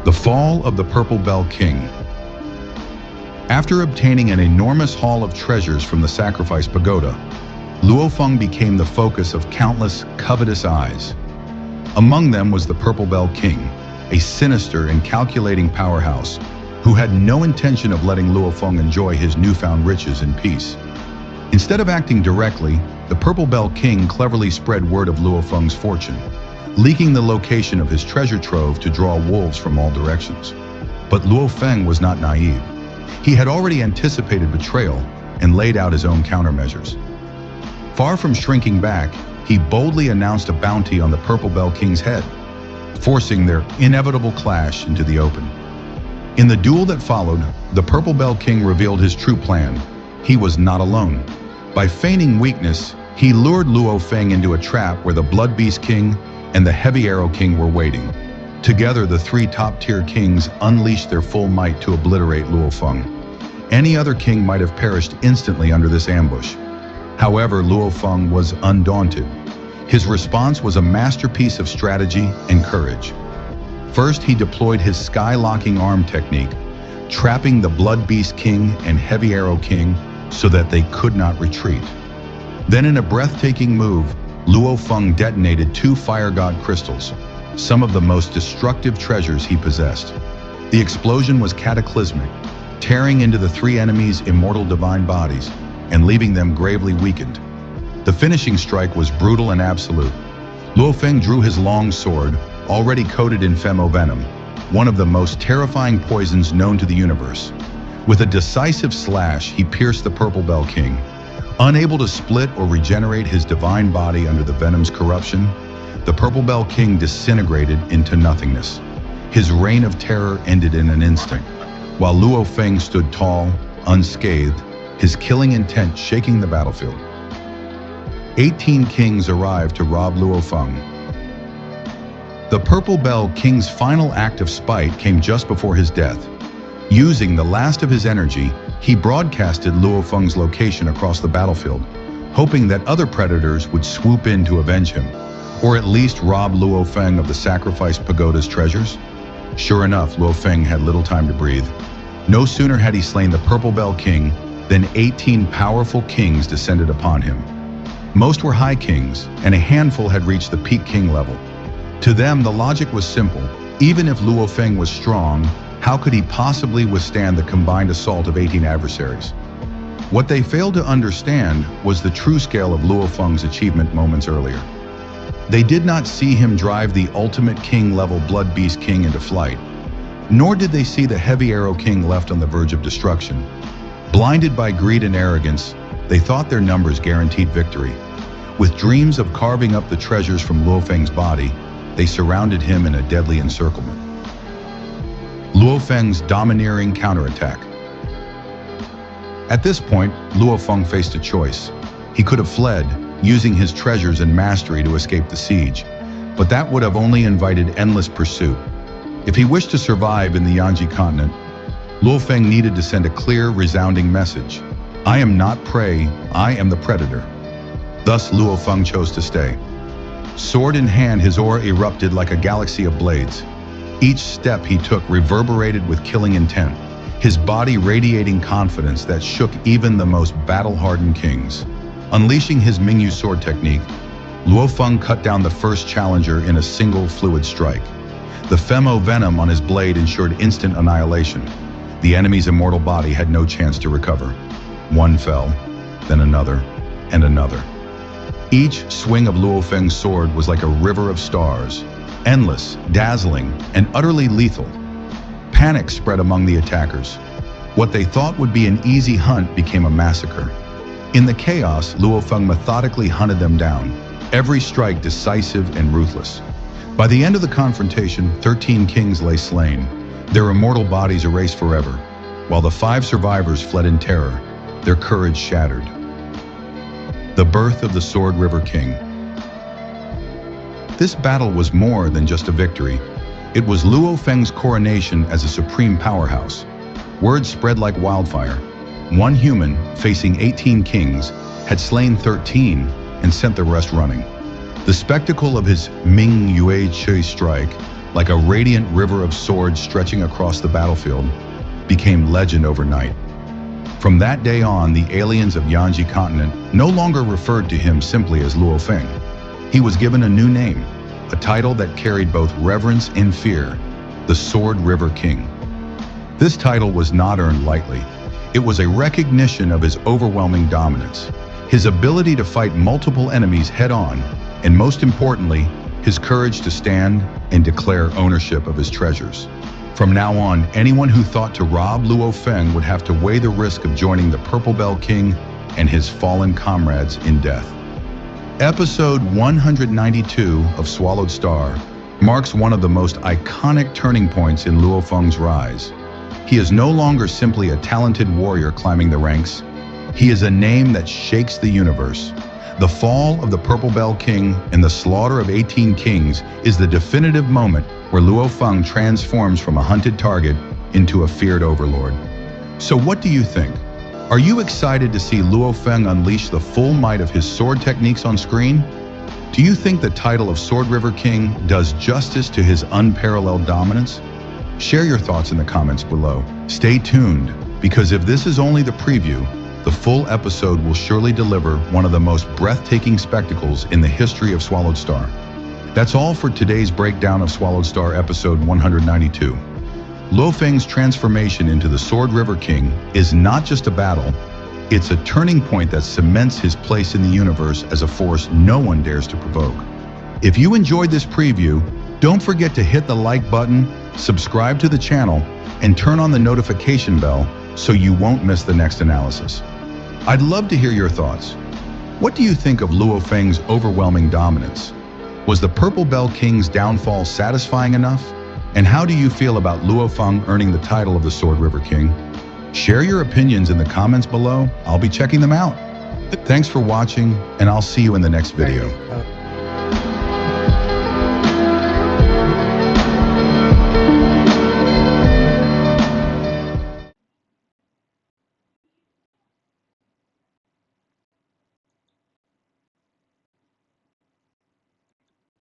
The fall of the Purple Bell King. After obtaining an enormous haul of treasures from the sacrifice pagoda, Luo Feng became the focus of countless covetous eyes. Among them was the Purple Bell King, a sinister and calculating powerhouse who had no intention of letting Luo Feng enjoy his newfound riches in peace. Instead of acting directly, the Purple Bell King cleverly spread word of Luo Feng's fortune, leaking the location of his treasure trove to draw wolves from all directions. But Luo Feng was not naive. He had already anticipated betrayal and laid out his own countermeasures. Far from shrinking back, he boldly announced a bounty on the Purple Bell King's head, forcing their inevitable clash into the open. In the duel that followed, the Purple Bell King revealed his true plan. He was not alone. By feigning weakness, he lured Luo Feng into a trap where the Blood Beast King and the Heavy Arrow King were waiting. Together, the three top-tier kings unleashed their full might to obliterate Luo Feng. Any other king might have perished instantly under this ambush. However, Luo Feng was undaunted. His response was a masterpiece of strategy and courage. First, he deployed his sky-locking arm technique, trapping the Blood Beast King and Heavy Arrow King so that they could not retreat. Then, in a breathtaking move, Luo Feng detonated 2 Fire God crystals, some of the most destructive treasures he possessed. The explosion was cataclysmic, tearing into the 3 enemies' immortal divine bodies and leaving them gravely weakened. The finishing strike was brutal and absolute. Luo Feng drew his long sword, already coated in femovenom, one of the most terrifying poisons known to the universe. With a decisive slash, he pierced the Purple Bell King. Unable to split or regenerate his divine body under the venom's corruption, the Purple Bell King disintegrated into nothingness. His reign of terror ended in an instant, while Luo Feng stood tall, unscathed, his killing intent shaking the battlefield. 18 kings arrived to rob Luo Feng. The Purple Bell King's final act of spite came just before his death. Using the last of his energy, he broadcasted Luo Feng's location across the battlefield, hoping that other predators would swoop in to avenge him, or at least rob Luo Feng of the sacrifice pagoda's treasures. Sure enough, Luo Feng had little time to breathe. No sooner had he slain the Purple Bell King than 18 powerful kings descended upon him. Most were high kings, and a handful had reached the peak king level. To them, the logic was simple. Even if Luo Feng was strong, how could he possibly withstand the combined assault of 18 adversaries? What they failed to understand was the true scale of Luo Feng's achievement moments earlier. They did not see him drive the ultimate king-level Blood Beast King into flight, nor did they see the Heavy Arrow King left on the verge of destruction. Blinded by greed and arrogance, they thought their numbers guaranteed victory. With dreams of carving up the treasures from Luo Feng's body, they surrounded him in a deadly encirclement. Luo Feng's domineering counterattack. At this point, Luo Feng faced a choice. He could have fled, using his treasures and mastery to escape the siege, but that would have only invited endless pursuit. If he wished to survive in the Yanji continent, Luo Feng needed to send a clear, resounding message. I am not prey, I am the predator. Thus, Luo Feng chose to stay. Sword in hand, his aura erupted like a galaxy of blades. Each step he took reverberated with killing intent, his body radiating confidence that shook even the most battle-hardened kings. Unleashing his Mingyu sword technique, Luo Feng cut down the first challenger in a single fluid strike. The Femo venom on his blade ensured instant annihilation. The enemy's immortal body had no chance to recover. One fell, then another, and another. Each swing of Luo Feng's sword was like a river of stars, endless, dazzling, and utterly lethal. Panic spread among the attackers. What they thought would be an easy hunt became a massacre. In the chaos, Luo Feng methodically hunted them down, every strike decisive and ruthless. By the end of the confrontation, 13 kings lay slain, their immortal bodies erased forever, while the 5 survivors fled in terror, their courage shattered. The birth of the Sword River King. This battle was more than just a victory. It was Luo Feng's coronation as a supreme powerhouse. Word spread like wildfire. One human, facing 18 kings, had slain 13 and sent the rest running. The spectacle of his Ming Yue Chi strike like a radiant river of swords stretching across the battlefield, became legend overnight. From that day on, the aliens of Yanji continent no longer referred to him simply as Luo Feng. He was given a new name, a title that carried both reverence and fear, the Sword River King. This title was not earned lightly. It was a recognition of his overwhelming dominance, his ability to fight multiple enemies head-on, and most importantly, his courage to stand and declare ownership of his treasures. From now on, anyone who thought to rob Luo Feng would have to weigh the risk of joining the Purple Bell King and his fallen comrades in death. Episode 192 of Swallowed Star marks one of the most iconic turning points in Luo Feng's rise. He is no longer simply a talented warrior climbing the ranks. He is a name that shakes the universe. The fall of the Purple Bell King and the slaughter of 18 kings is the definitive moment where Luo Feng transforms from a hunted target into a feared overlord. So what do you think? Are you excited to see Luo Feng unleash the full might of his sword techniques on screen? Do you think the title of Sword River King does justice to his unparalleled dominance? Share your thoughts in the comments below. Stay tuned, because if this is only the preview, the full episode will surely deliver one of the most breathtaking spectacles in the history of Swallowed Star. That's all for today's breakdown of Swallowed Star episode 192. Luo Feng's transformation into the Sword River King is not just a battle, it's a turning point that cements his place in the universe as a force no one dares to provoke. If you enjoyed this preview, don't forget to hit the like button, subscribe to the channel, and turn on the notification bell so you won't miss the next analysis. I'd love to hear your thoughts. What do you think of Luo Feng's overwhelming dominance? Was the Purple Bell King's downfall satisfying enough? And how do you feel about Luo Feng earning the title of the Sword River King? Share your opinions in the comments below. I'll be checking them out. Thanks for watching, and I'll see you in the next video.